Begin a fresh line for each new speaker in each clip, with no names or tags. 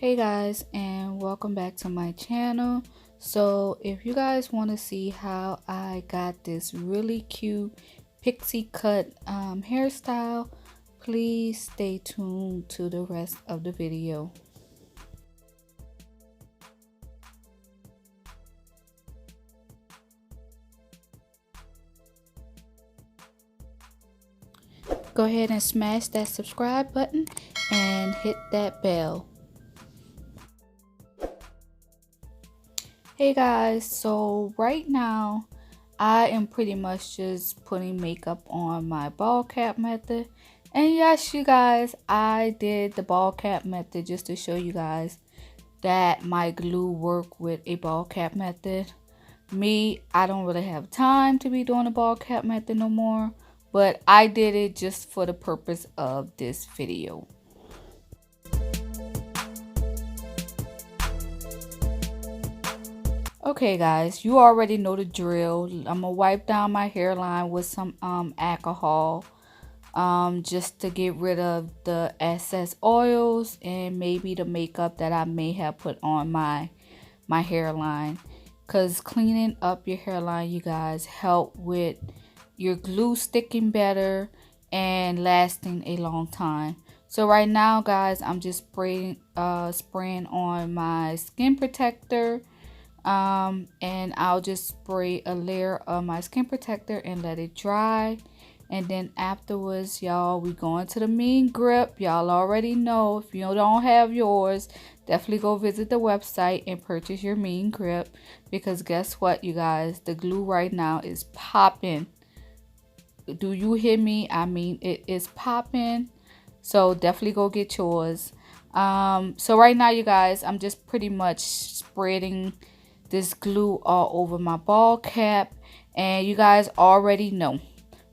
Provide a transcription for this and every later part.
Hey guys, and welcome back to my channel. So if you guys want to see how I got this really cute pixie cut hairstyle, please stay tuned to the rest of the video. Go ahead and smash that subscribe button and hit that bell. Hey guys, so right now I am pretty much just putting makeup on my ball cap method. And yes, you guys, I did the ball cap method just to show you guys that my glue work with a ball cap method. I don't really have time to be doing the ball cap method no more, but I did it just for the purpose of this video. Okay guys, you already know the drill. I'm gonna wipe down my hairline with some alcohol just to get rid of the excess oils and maybe the makeup that I may have put on my hairline, because cleaning up your hairline, you guys, help with your glue sticking better and lasting a long time. So right now guys, I'm just spraying on my skin protector. And I'll just spray a layer of my skin protector and let it dry. And then afterwards, y'all, we go into the mean grip. Y'all already know, if you don't have yours, definitely go visit the website and purchase your mean grip, because guess what, you guys, the glue right now is popping. Do you hear me? I mean, it is popping. So definitely go get yours. So right now, you guys, I'm just pretty much spreading this glue all over my ball cap. And you guys already know,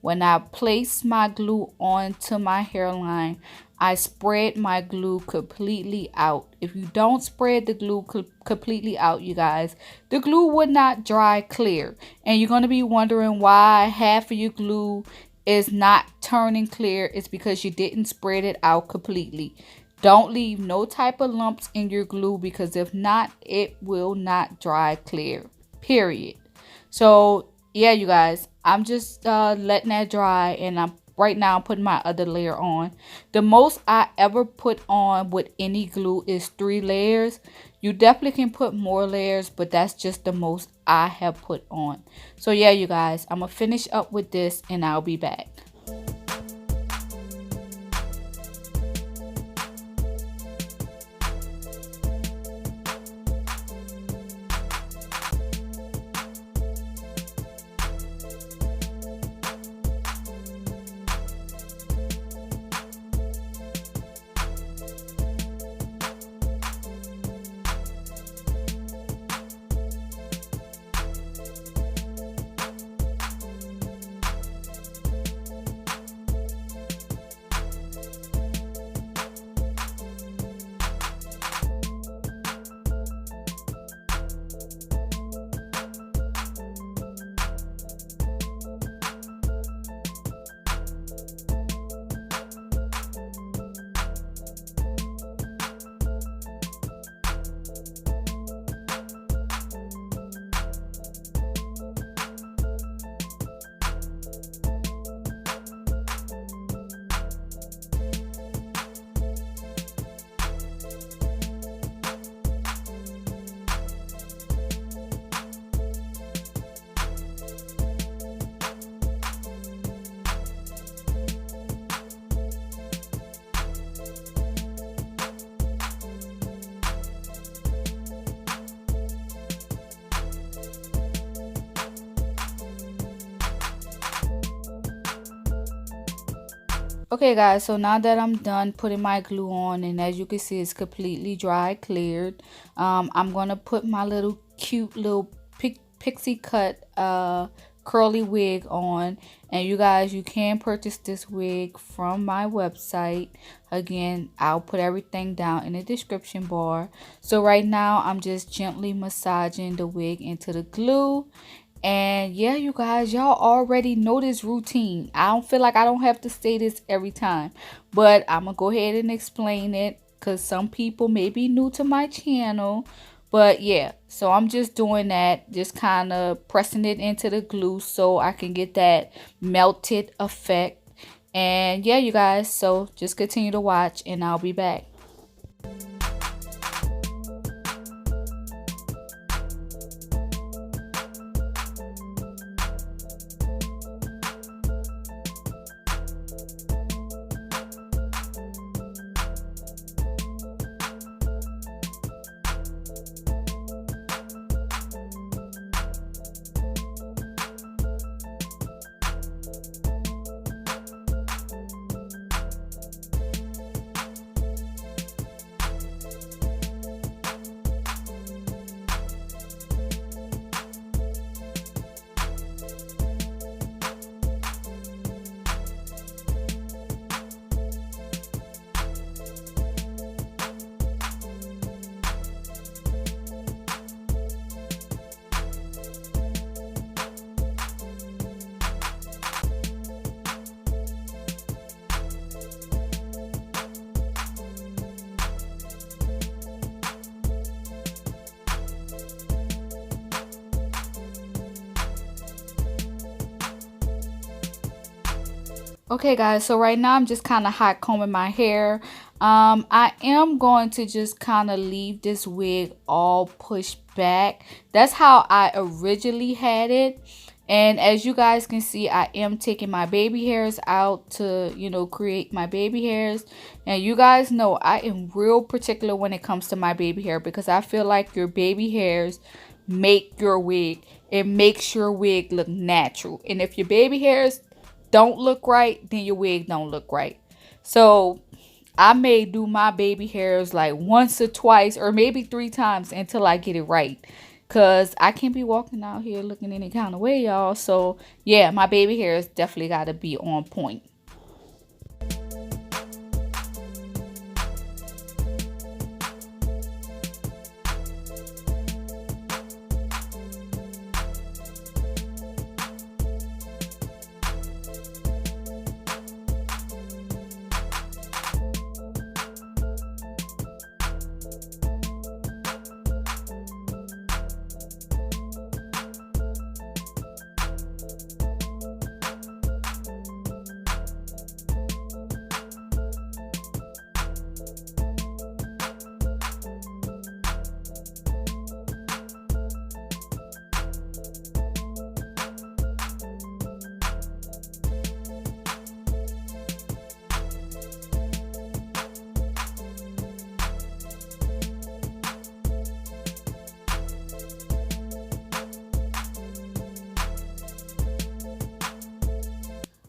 when I place my glue onto my hairline, I spread my glue completely out. If you don't spread the glue completely out, you guys, the glue would not dry clear. And you're going to be wondering why half of your glue is not turning clear. It's because you didn't spread it out completely. Don't leave no type of lumps in your glue, because if not, it will not dry clear, period. So yeah, you guys, I'm just letting that dry, and I'm right now putting my other layer on. The most I ever put on with any glue is 3 layers. You definitely can put more layers, but that's just the most I have put on. So yeah, you guys, I'm gonna finish up with this and I'll be back. Okay guys, so now that I'm done putting my glue on, and as you can see, it's completely dry cleared, I'm gonna put my little cute little pixie cut curly wig on. And you guys, you can purchase this wig from my website. Again, I'll put everything down in the description bar. So right now I'm just gently massaging the wig into the glue. And yeah, you guys, y'all already know this routine. I don't feel like I don't have to say this every time, but I'm gonna go ahead and explain it. because some people may be new to my channel. But yeah, so I'm just doing that, just kind of pressing it into the glue so I can get that melted effect. And yeah, you guys, so just continue to watch and I'll be back. Okay guys, so right now I'm just kind of hot combing my hair. I am going to just kind of leave this wig all pushed back. That's how I originally had it. And as you guys can see, I am taking my baby hairs out to, you know, create my baby hairs. And you guys know I am real particular when it comes to my baby hair, because I feel like your baby hairs make your wig. It makes your wig look natural. And if your baby hairs don't look right, then your wig don't look right. So I may do my baby hairs like once or twice or maybe 3 times until I get it right, because I can't be walking out here looking any kind of way, y'all. So yeah, my baby hairs definitely got to be on point.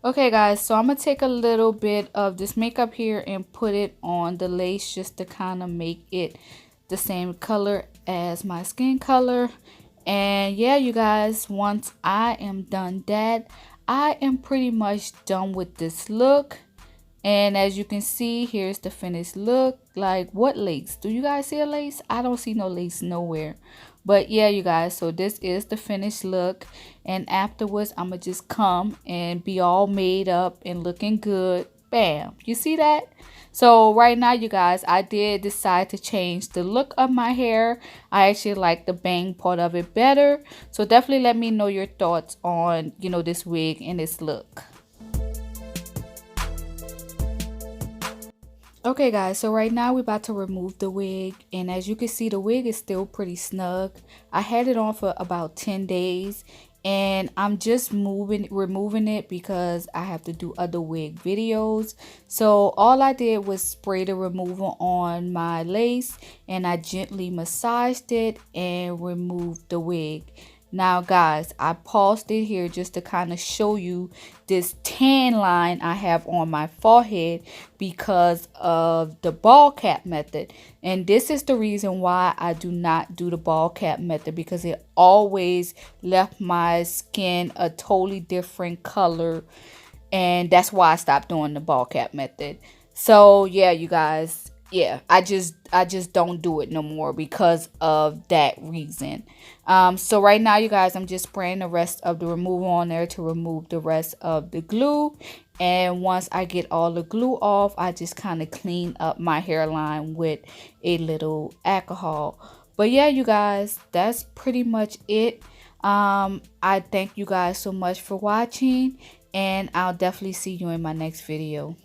Okay guys, so I'm going to take a little bit of this makeup here and put it on the lace just to kind of make it the same color as my skin color. And yeah, you guys, once I am done that, I am pretty much done with this look. And as you can see, here's the finished look. Like, what lace? Do you guys see a lace? I don't see no lace nowhere. But yeah, you guys, so this is the finished look. And afterwards, I'm going to just come and be all made up and looking good. Bam. You see that? So right now, you guys, I did decide to change the look of my hair. I actually like the bang part of it better. So definitely let me know your thoughts on, you know, this wig and this look. Okay guys, so right now we're about to remove the wig, and as you can see, the wig is still pretty snug. I had it on for about 10 days and I'm just removing it because I have to do other wig videos. So all I did was spray the remover on my lace and I gently massaged it and removed the wig. Now guys, I paused it here just to kind of show you this tan line I have on my forehead because of the ball cap method. And this is the reason why I do not do the ball cap method, because it always left my skin a totally different color. And that's why I stopped doing the ball cap method. So yeah, you guys, yeah, I just don't do it no more because of that reason. So right now, you guys, I'm just spraying the rest of the remover on there to remove the rest of the glue. And once I get all the glue off, I just kind of clean up my hairline with a little alcohol. But yeah, you guys, that's pretty much it. I thank you guys so much for watching, and I'll definitely see you in my next video.